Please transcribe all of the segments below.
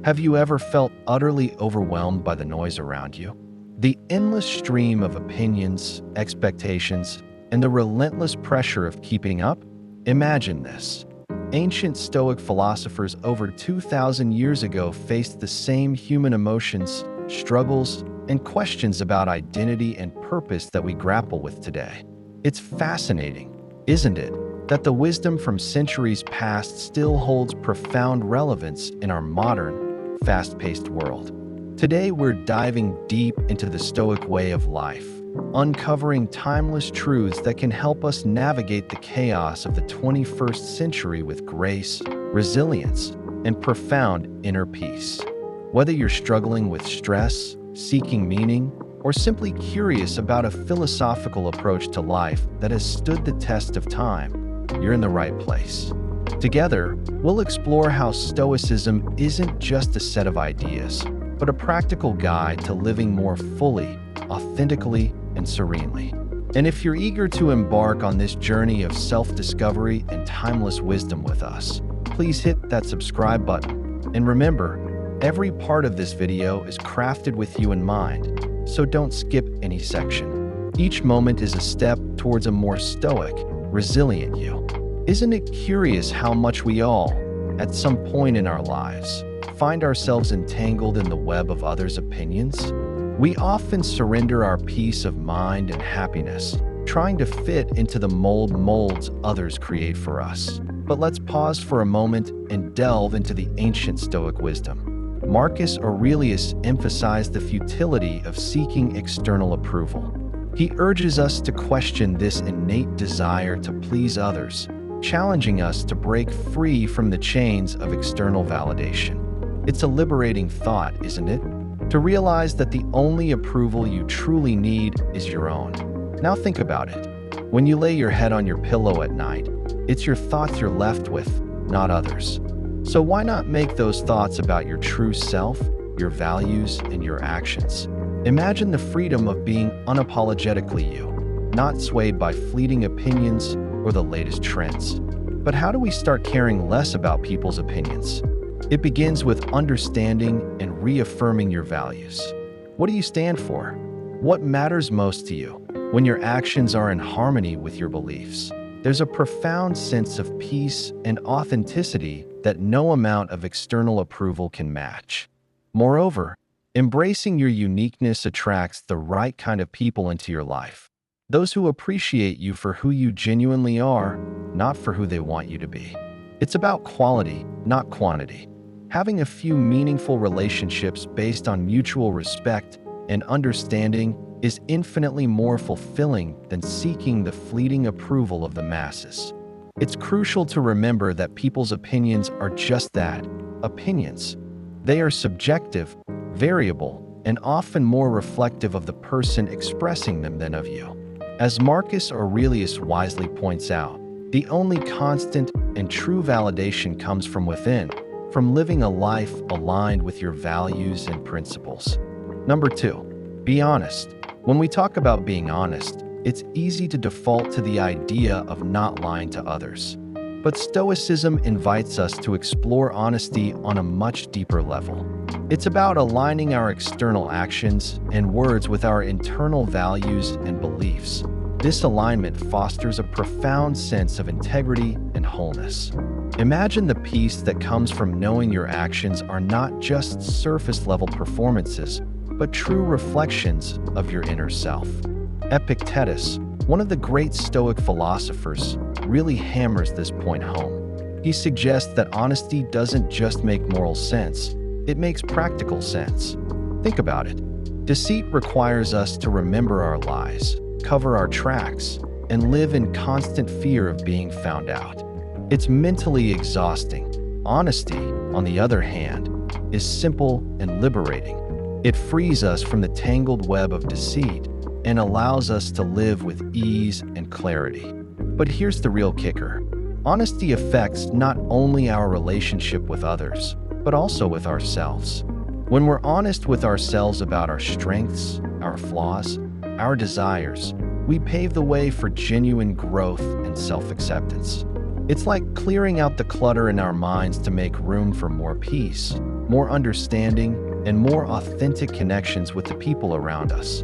Have you ever felt utterly overwhelmed by the noise around you? The endless stream of opinions, expectations, and the relentless pressure of keeping up? Imagine this. Ancient Stoic philosophers over 2,000 years ago faced the same human emotions, struggles, and questions about identity and purpose that we grapple with today. It's fascinating, isn't it, that the wisdom from centuries past still holds profound relevance in our modern, fast-paced world. Today, we're diving deep into the Stoic way of life, uncovering timeless truths that can help us navigate the chaos of the 21st century with grace, resilience, and profound inner peace. Whether you're struggling with stress, seeking meaning, or simply curious about a philosophical approach to life that has stood the test of time, you're in the right place. Together, we'll explore how Stoicism isn't just a set of ideas, but a practical guide to living more fully, authentically, and serenely. And if you're eager to embark on this journey of self-discovery and timeless wisdom with us, please hit that subscribe button. And remember, every part of this video is crafted with you in mind, so don't skip any section. Each moment is a step towards a more stoic, resilient you. Isn't it curious how much we all, at some point in our lives, find ourselves entangled in the web of others' opinions? We often surrender our peace of mind and happiness, trying to fit into the molds others create for us. But let's pause for a moment and delve into the ancient Stoic wisdom. Marcus Aurelius emphasized the futility of seeking external approval. He urges us to question this innate desire to please others, challenging us to break free from the chains of external validation. It's a liberating thought, isn't it? To realize that the only approval you truly need is your own. Now think about it. When you lay your head on your pillow at night, it's your thoughts you're left with, not others. So why not make those thoughts about your true self, your values, and your actions? Imagine the freedom of being unapologetically you, not swayed by fleeting opinions or the latest trends. But how do we start caring less about people's opinions? It begins with understanding and reaffirming your values. What do you stand for? What matters most to you? When your actions are in harmony with your beliefs, there's a profound sense of peace and authenticity that no amount of external approval can match. Moreover, embracing your uniqueness attracts the right kind of people into your life. Those who appreciate you for who you genuinely are, not for who they want you to be. It's about quality, not quantity. Having a few meaningful relationships based on mutual respect and understanding is infinitely more fulfilling than seeking the fleeting approval of the masses. It's crucial to remember that people's opinions are just that, opinions. They are subjective, variable, and often more reflective of the person expressing them than of you. As Marcus Aurelius wisely points out, the only constant and true validation comes from within, from living a life aligned with your values and principles. Number 2, be honest. When we talk about being honest, it's easy to default to the idea of not lying to others. But Stoicism invites us to explore honesty on a much deeper level. It's about aligning our external actions and words with our internal values and beliefs. This alignment fosters a profound sense of integrity and wholeness. Imagine the peace that comes from knowing your actions are not just surface-level performances, but true reflections of your inner self. Epictetus, one of the great Stoic philosophers, really hammers this point home. He suggests that honesty doesn't just make moral sense, it makes practical sense. Think about it. Deceit requires us to remember our lies, cover our tracks, and live in constant fear of being found out. It's mentally exhausting. Honesty, on the other hand, is simple and liberating. It frees us from the tangled web of deceit and allows us to live with ease and clarity. But here's the real kicker. Honesty affects not only our relationship with others, but also with ourselves. When we're honest with ourselves about our strengths, our flaws, our desires, we pave the way for genuine growth and self-acceptance. It's like clearing out the clutter in our minds to make room for more peace, more understanding, and more authentic connections with the people around us.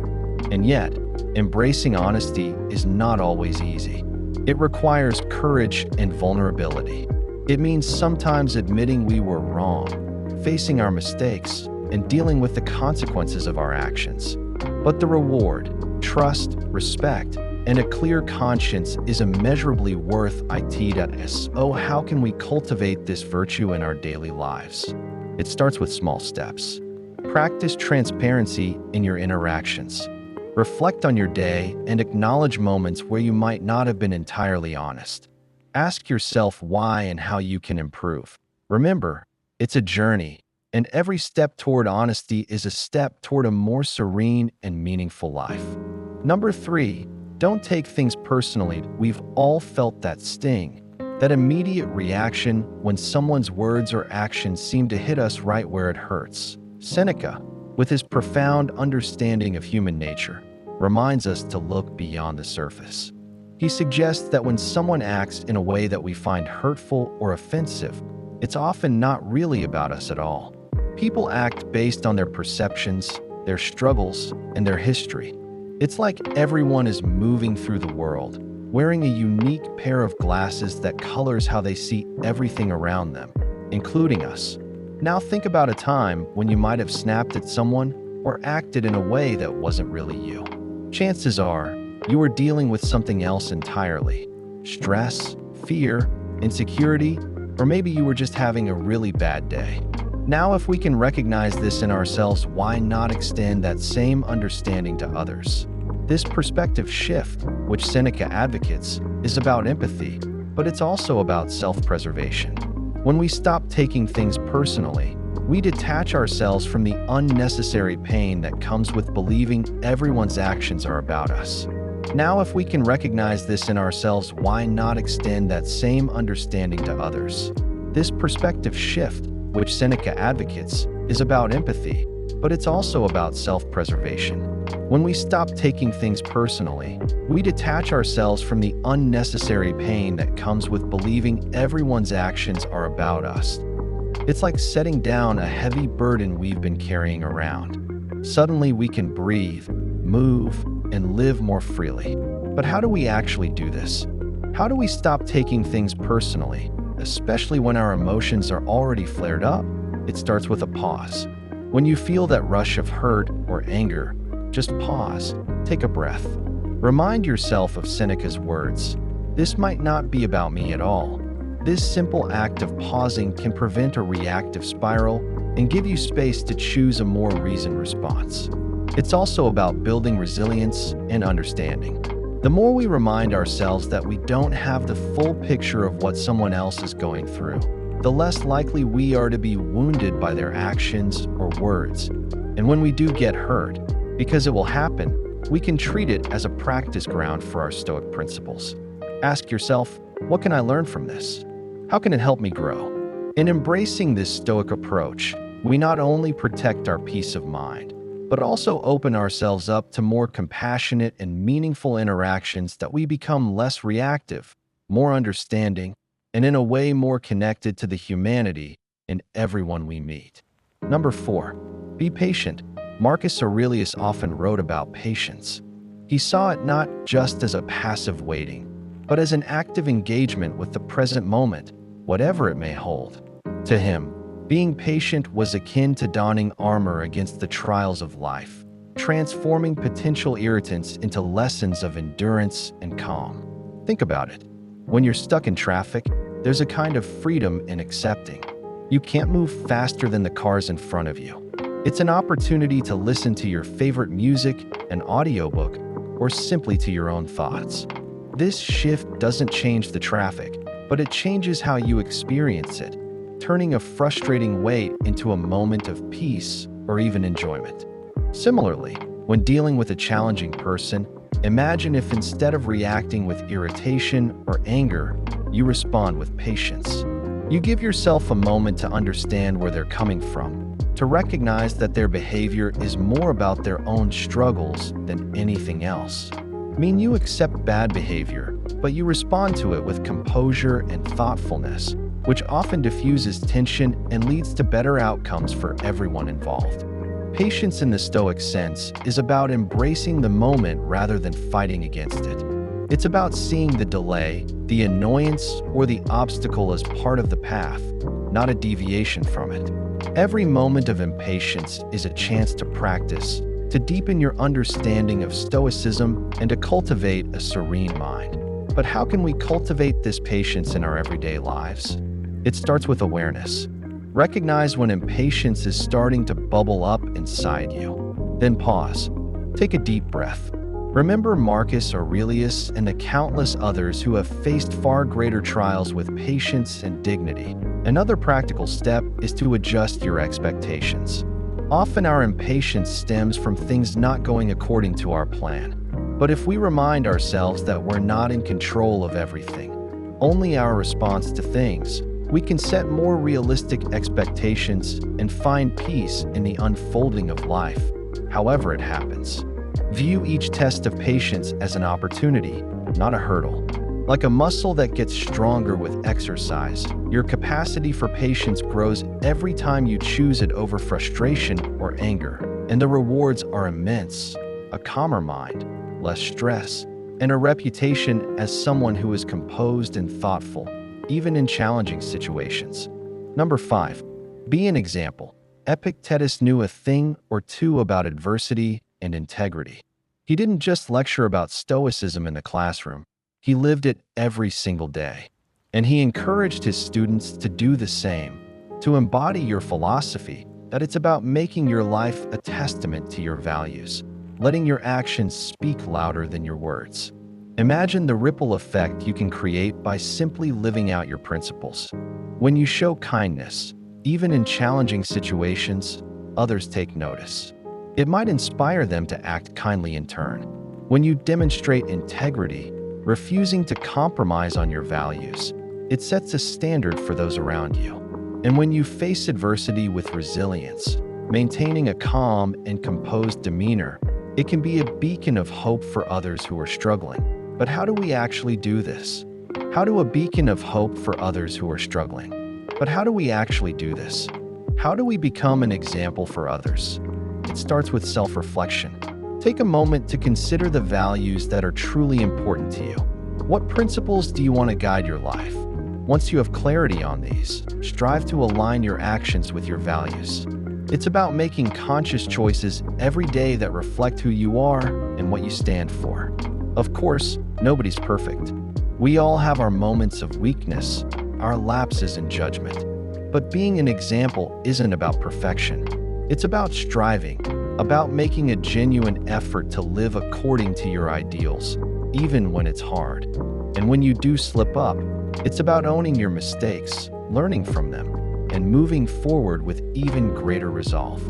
And yet, embracing honesty is not always easy. It requires courage and vulnerability. It means sometimes admitting we were wrong, facing our mistakes, and dealing with the consequences of our actions. But the reward, trust, respect, and a clear conscience is immeasurably worth it. So how can we cultivate this virtue in our daily lives? It starts with small steps. Practice transparency in your interactions. Reflect on your day and acknowledge moments where you might not have been entirely honest. Ask yourself why and how you can improve. Remember, it's a journey, and every step toward honesty is a step toward a more serene and meaningful life. Number 3, don't take things personally. We've all felt that sting, that immediate reaction when someone's words or actions seem to hit us right where it hurts. Seneca, with his profound understanding of human nature, reminds us to look beyond the surface. He suggests that when someone acts in a way that we find hurtful or offensive, it's often not really about us at all. People act based on their perceptions, their struggles, and their history. It's like everyone is moving through the world, wearing a unique pair of glasses that colors how they see everything around them, including us. Now think about a time when you might have snapped at someone or acted in a way that wasn't really you. Chances are, you were dealing with something else entirely. Stress, fear, insecurity, or maybe you were just having a really bad day. Now, if we can recognize this in ourselves, why not extend that same understanding to others? This perspective shift, which Seneca advocates, is about empathy, but it's also about self-preservation. When we stop taking things personally, we detach ourselves from the unnecessary pain that comes with believing everyone's actions are about us. Now, if we can recognize this in ourselves, why not extend that same understanding to others? This perspective shift, which Seneca advocates, is about empathy, but it's also about self-preservation. When we stop taking things personally, we detach ourselves from the unnecessary pain that comes with believing everyone's actions are about us. It's like setting down a heavy burden we've been carrying around. Suddenly we can breathe, move, and live more freely. But how do we actually do this? How do we stop taking things personally, especially when our emotions are already flared up? It starts with a pause. When you feel that rush of hurt or anger, just pause, take a breath. Remind yourself of Seneca's words. This might not be about me at all. This simple act of pausing can prevent a reactive spiral and give you space to choose a more reasoned response. It's also about building resilience and understanding. The more we remind ourselves that we don't have the full picture of what someone else is going through, the less likely we are to be wounded by their actions or words. And when we do get hurt, because it will happen, we can treat it as a practice ground for our Stoic principles. Ask yourself, what can I learn from this? How can it help me grow? In embracing this Stoic approach, we not only protect our peace of mind, but also open ourselves up to more compassionate and meaningful interactions that we become less reactive, more understanding, and in a way more connected to the humanity in everyone we meet. Number 4, be patient. Marcus Aurelius often wrote about patience. He saw it not just as a passive waiting, but as an active engagement with the present moment, whatever it may hold. To him, being patient was akin to donning armor against the trials of life, transforming potential irritants into lessons of endurance and calm. Think about it. When you're stuck in traffic, there's a kind of freedom in accepting. You can't move faster than the cars in front of you. It's an opportunity to listen to your favorite music, an audiobook, or simply to your own thoughts. This shift doesn't change the traffic, but it changes how you experience it, turning a frustrating wait into a moment of peace or even enjoyment. Similarly, when dealing with a challenging person, imagine if instead of reacting with irritation or anger, you respond with patience. You give yourself a moment to understand where they're coming from, to recognize that their behavior is more about their own struggles than anything else. You accept bad behavior, but you respond to it with composure and thoughtfulness, which often diffuses tension and leads to better outcomes for everyone involved. Patience in the Stoic sense is about embracing the moment rather than fighting against it. It's about seeing the delay, the annoyance, or the obstacle as part of the path, not a deviation from it. Every moment of impatience is a chance to practice, to deepen your understanding of Stoicism, and to cultivate a serene mind. But how can we cultivate this patience in our everyday lives? It starts with awareness. Recognize when impatience is starting to bubble up inside you. Then pause. Take a deep breath. Remember Marcus Aurelius and the countless others who have faced far greater trials with patience and dignity. Another practical step is to adjust your expectations. Often our impatience stems from things not going according to our plan. But if we remind ourselves that we're not in control of everything, only our response to things, we can set more realistic expectations and find peace in the unfolding of life, however it happens. View each test of patience as an opportunity, not a hurdle. Like a muscle that gets stronger with exercise, your capacity for patience grows every time you choose it over frustration or anger, and the rewards are immense: a calmer mind, less stress, and a reputation as someone who is composed and thoughtful, even in challenging situations. Number 5. Be an example. Epictetus knew a thing or two about adversity and integrity. He didn't just lecture about Stoicism in the classroom, he lived it every single day. And he encouraged his students to do the same, to embody your philosophy, that it's about making your life a testament to your values, letting your actions speak louder than your words. Imagine the ripple effect you can create by simply living out your principles. When you show kindness, even in challenging situations, others take notice. It might inspire them to act kindly in turn. When you demonstrate integrity, refusing to compromise on your values, it sets a standard for those around you. And when you face adversity with resilience, maintaining a calm and composed demeanor, it can be a beacon of hope for others who are struggling. But how do we actually do this? How do a beacon of hope for others who are struggling? But how do we actually do this? How do we become an example for others? It starts with self-reflection. Take a moment to consider the values that are truly important to you. What principles do you want to guide your life? Once you have clarity on these, strive to align your actions with your values. It's about making conscious choices every day that reflect who you are and what you stand for. Of course, nobody's perfect. We all have our moments of weakness, our lapses in judgment. But being an example isn't about perfection. It's about striving, about making a genuine effort to live according to your ideals, even when it's hard. And when you do slip up, it's about owning your mistakes, learning from them, and moving forward with even greater resolve.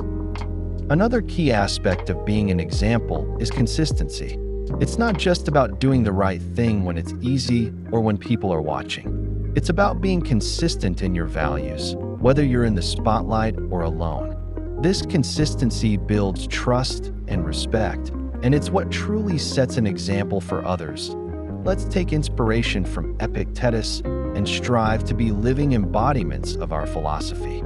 Another key aspect of being an example is consistency. It's not just about doing the right thing when it's easy or when people are watching. It's about being consistent in your values, whether you're in the spotlight or alone. This consistency builds trust and respect, and it's what truly sets an example for others. Let's take inspiration from Epictetus and strive to be living embodiments of our philosophy.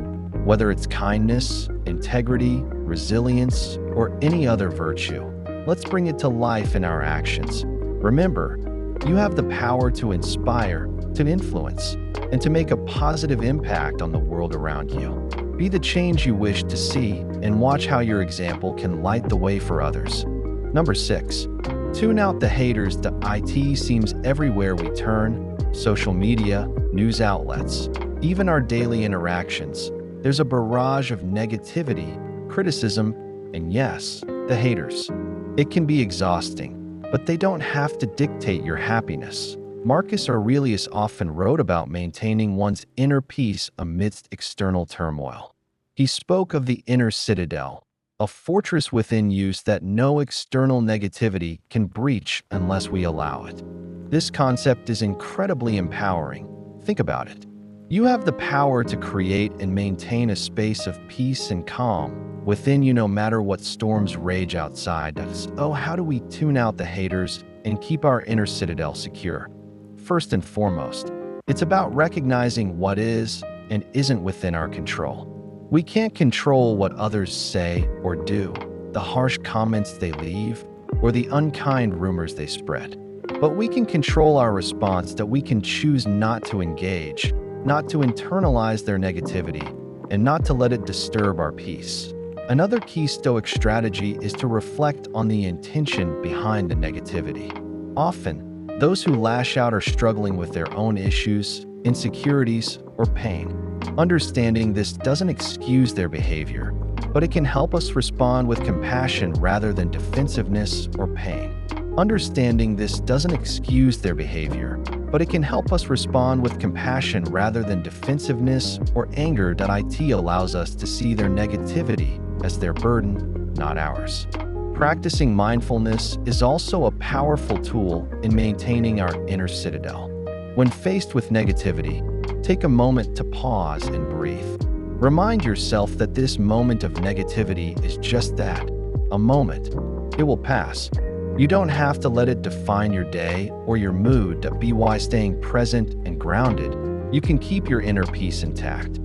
Whether it's kindness, integrity, resilience, or any other virtue, let's bring it to life in our actions. Remember, you have the power to inspire, to influence, and to make a positive impact on the world around you. Be the change you wish to see and watch how your example can light the way for others. Number 6. Tune out the haters. The IT seems everywhere we turn: social media, news outlets, even our daily interactions. There's a barrage of negativity, criticism, and yes, the haters. It can be exhausting, but they don't have to dictate your happiness. Marcus Aurelius often wrote about maintaining one's inner peace amidst external turmoil. He spoke of the inner citadel, a fortress within you that no external negativity can breach unless we allow it. This concept is incredibly empowering. Think about it. You have the power to create and maintain a space of peace and calm within you no matter what storms rage outside. How do we tune out the haters and keep our inner citadel secure? First and foremost, it's about recognizing what is and isn't within our control. We can't control what others say or do, the harsh comments they leave, or the unkind rumors they spread. But we can control our response, that we can choose not to engage, not to internalize their negativity, and not to let it disturb our peace. Another key Stoic strategy is to reflect on the intention behind the negativity. Often, those who lash out are struggling with their own issues, insecurities, or pain. Understanding this doesn't excuse their behavior, but it can help us respond with compassion rather than defensiveness or pain. Understanding this doesn't excuse their behavior, but it can help us respond with compassion rather than defensiveness or anger. It allows us to see their negativity as their burden, not ours. Practicing mindfulness is also a powerful tool in maintaining our inner citadel. When faced with negativity, take a moment to pause and breathe. Remind yourself that this moment of negativity is just that, a moment. It will pass. You don't have to let it define your day or your mood. By staying present and grounded, you can keep your inner peace intact.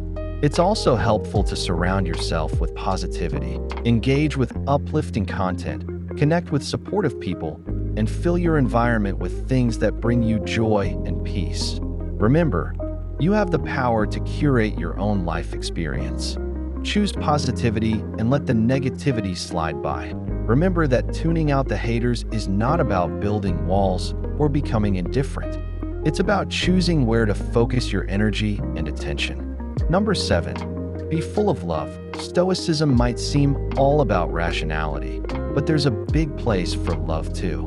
It's also helpful to surround yourself with positivity, engage with uplifting content, connect with supportive people, and fill your environment with things that bring you joy and peace. Remember, you have the power to curate your own life experience. Choose positivity and let the negativity slide by. Remember that tuning out the haters is not about building walls or becoming indifferent. It's about choosing where to focus your energy and attention. Number 7, be full of love. Stoicism might seem all about rationality, but there's a big place for love too.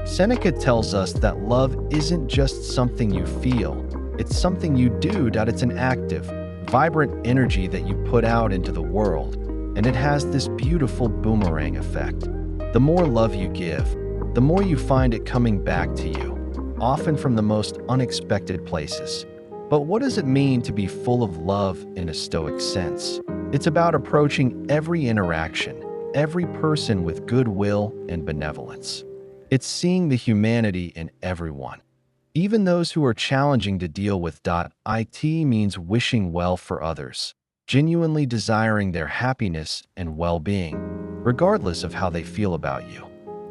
Seneca tells us that love isn't just something you feel, it's something you do. It's an active, vibrant energy that you put out into the world, and it has this beautiful boomerang effect. The more love you give, the more you find it coming back to you, often from the most unexpected places. But what does it mean to be full of love in a Stoic sense? It's about approaching every interaction, every person with goodwill and benevolence. It's seeing the humanity in everyone, even those who are challenging to deal with. It means wishing well for others, genuinely desiring their happiness and well-being, regardless of how they feel about you.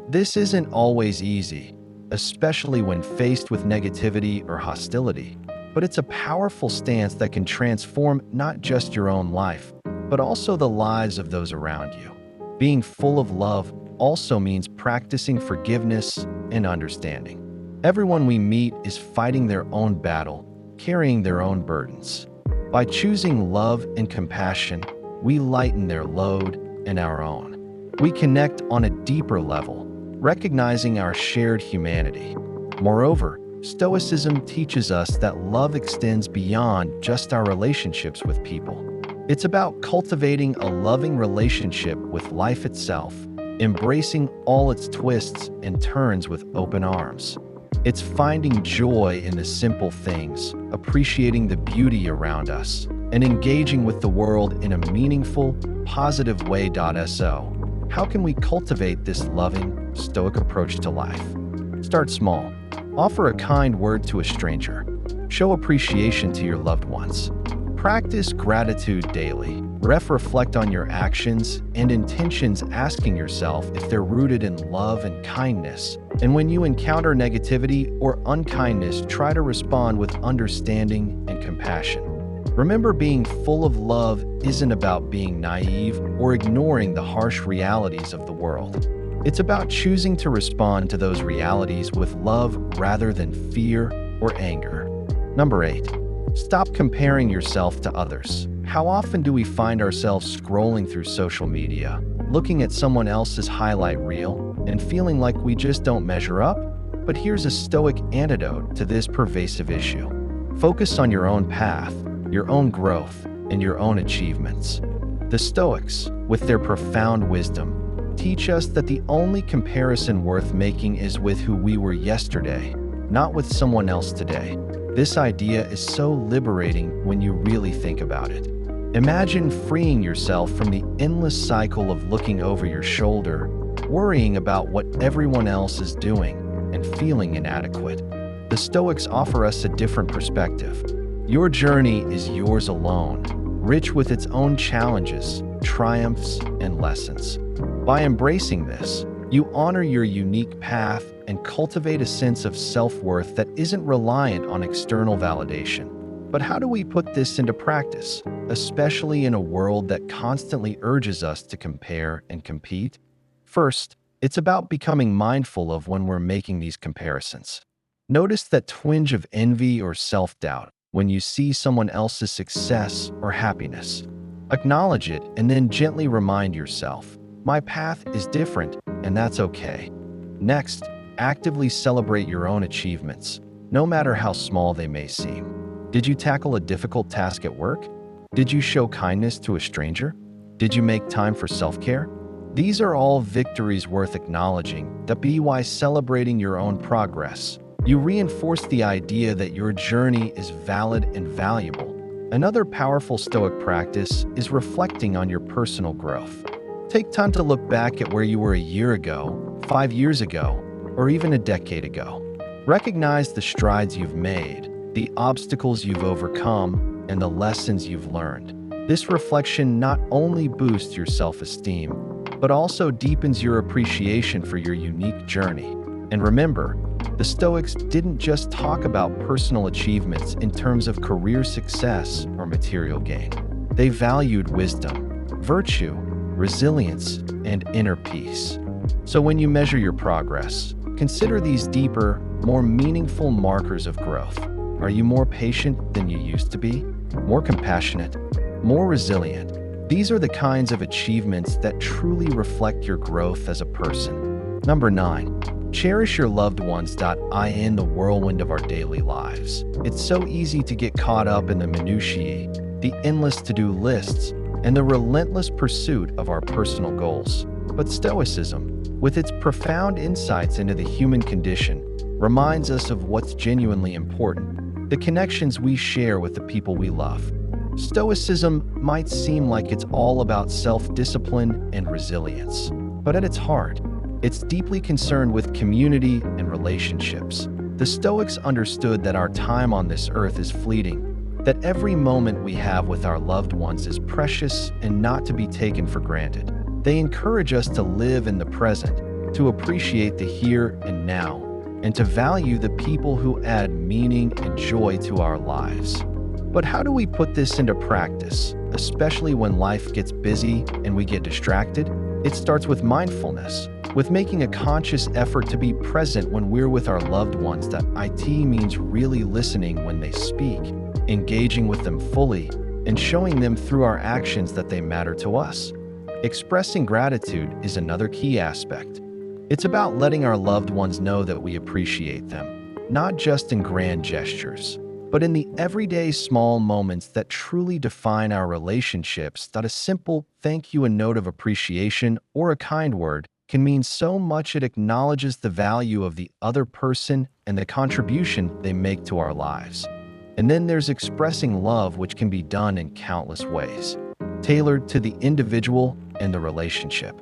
This isn't always easy, especially when faced with negativity or hostility, but it's a powerful stance that can transform not just your own life, but also the lives of those around you. Being full of love also means practicing forgiveness and understanding. Everyone we meet is fighting their own battle, carrying their own burdens. By choosing love and compassion, we lighten their load and our own. We connect on a deeper level, recognizing our shared humanity. Moreover, Stoicism teaches us that love extends beyond just our relationships with people. It's about cultivating a loving relationship with life itself, embracing all its twists and turns with open arms. It's finding joy in the simple things, appreciating the beauty around us, and engaging with the world in a meaningful, positive way. So, how can we cultivate this loving, Stoic approach to life? Start small. Offer a kind word to a stranger. Show appreciation to your loved ones. Practice gratitude daily. Reflect on your actions and intentions, asking yourself if they're rooted in love and kindness. And when you encounter negativity or unkindness, try to respond with understanding and compassion. Remember, being full of love isn't about being naive or ignoring the harsh realities of the world. It's about choosing to respond to those realities with love rather than fear or anger. Number 8, stop comparing yourself to others. How often do we find ourselves scrolling through social media, looking at someone else's highlight reel, and feeling like we just don't measure up? But here's a Stoic antidote to this pervasive issue. Focus on your own path, your own growth, and your own achievements. The Stoics, with their profound wisdom, teach us that the only comparison worth making is with who we were yesterday, not with someone else today. This idea is so liberating when you really think about it. Imagine freeing yourself from the endless cycle of looking over your shoulder, worrying about what everyone else is doing, and feeling inadequate. the Stoics offer us a different perspective. Your journey is yours alone, rich with its own challenges, triumphs, and lessons. By embracing this, you honor your unique path and cultivate a sense of self-worth that isn't reliant on external validation. But how do we put this into practice, especially in a world that constantly urges us to compare and compete? First, it's about becoming mindful of when we're making these comparisons. Notice that twinge of envy or self-doubt when you see someone else's success or happiness. Acknowledge it and then gently remind yourself, my path is different and that's okay. Next, actively celebrate your own achievements, no matter how small they may seem. Did you tackle a difficult task at work? Did you show kindness to a stranger? Did you make time for self-care? These are all victories worth acknowledging. By celebrating your own progress, you reinforce the idea that your journey is valid and valuable. Another powerful Stoic practice is reflecting on your personal growth. Take time to look back at where you were a year ago, 5 years ago, or even a decade ago. Recognize the strides you've made, the obstacles you've overcome, and the lessons you've learned. This reflection not only boosts your self-esteem, but also deepens your appreciation for your unique journey. And remember, the Stoics didn't just talk about personal achievements in terms of career success or material gain. They valued wisdom, virtue, resilience, and inner peace. So when you measure your progress, consider these deeper, more meaningful markers of growth. Are you more patient than you used to be? More compassionate? More resilient? These are the kinds of achievements that truly reflect your growth as a person. Number 9. Cherish your loved ones. In the whirlwind of our daily lives, it's so easy to get caught up in the minutiae, the endless to-do lists, and the relentless pursuit of our personal goals. But Stoicism, with its profound insights into the human condition, reminds us of what's genuinely important, the connections we share with the people we love. Stoicism might seem like it's all about self-discipline and resilience, but at its heart, it's deeply concerned with community and relationships. The Stoics understood that our time on this earth is fleeting, that every moment we have with our loved ones is precious and not to be taken for granted. They encourage us to live in the present, to appreciate the here and now, and to value the people who add meaning and joy to our lives. But how do we put this into practice, especially when life gets busy and we get distracted? It starts with mindfulness, with making a conscious effort to be present when we're with our loved ones. It means really listening when they speak, engaging with them fully, and showing them through our actions that they matter to us. Expressing gratitude is another key aspect. It's about letting our loved ones know that we appreciate them, not just in grand gestures, but in the everyday small moments that truly define our relationships. That a simple thank you, a note of appreciation, or a kind word can mean so much. It acknowledges the value of the other person and the contribution they make to our lives. And then there's expressing love, which can be done in countless ways, tailored to the individual and the relationship.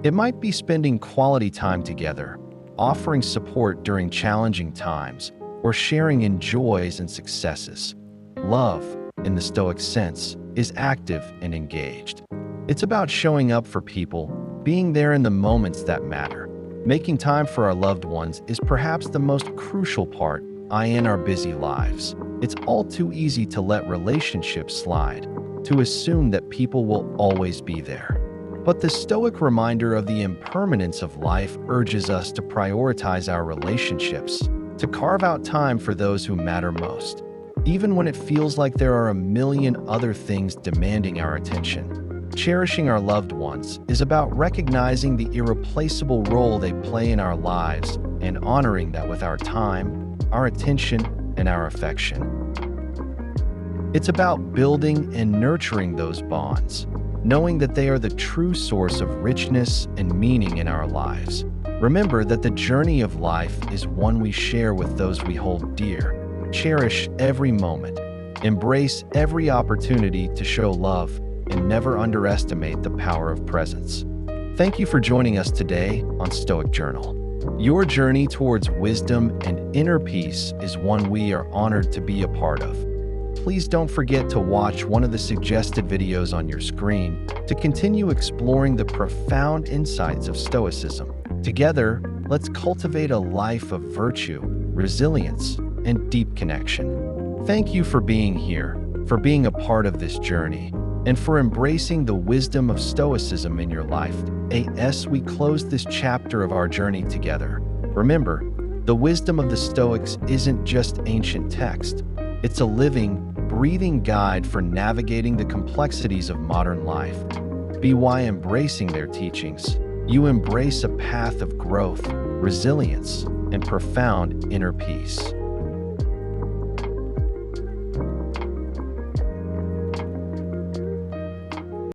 It might be spending quality time together, offering support during challenging times, or sharing in joys and successes. Love, in the Stoic sense, is active and engaged. It's about showing up for people, being there in the moments that matter. Making time for our loved ones is perhaps the most crucial part in our busy lives. It's all too easy to let relationships slide, to assume that people will always be there. But the Stoic reminder of the impermanence of life urges us to prioritize our relationships, to carve out time for those who matter most, even when it feels like there are a million other things demanding our attention. Cherishing our loved ones is about recognizing the irreplaceable role they play in our lives and honoring that with our time, our attention, and our affection. It's about building and nurturing those bonds, knowing that they are the true source of richness and meaning in our lives. Remember that the journey of life is one we share with those we hold dear. Cherish every moment. Embrace every opportunity to show love and never underestimate the power of presence. Thank you for joining us today on Stoic Journal. Your journey towards wisdom and inner peace is one we are honored to be a part of. Please don't forget to watch one of the suggested videos on your screen to continue exploring the profound insights of Stoicism. Together, let's cultivate a life of virtue, resilience, and deep connection. Thank you for being here, for being a part of this journey, and for embracing the wisdom of Stoicism in your life. As we close this chapter of our journey together, remember, the wisdom of the Stoics isn't just ancient text. It's a living, breathing guide for navigating the complexities of modern life. By embracing their teachings, you embrace a path of growth, resilience, and profound inner peace.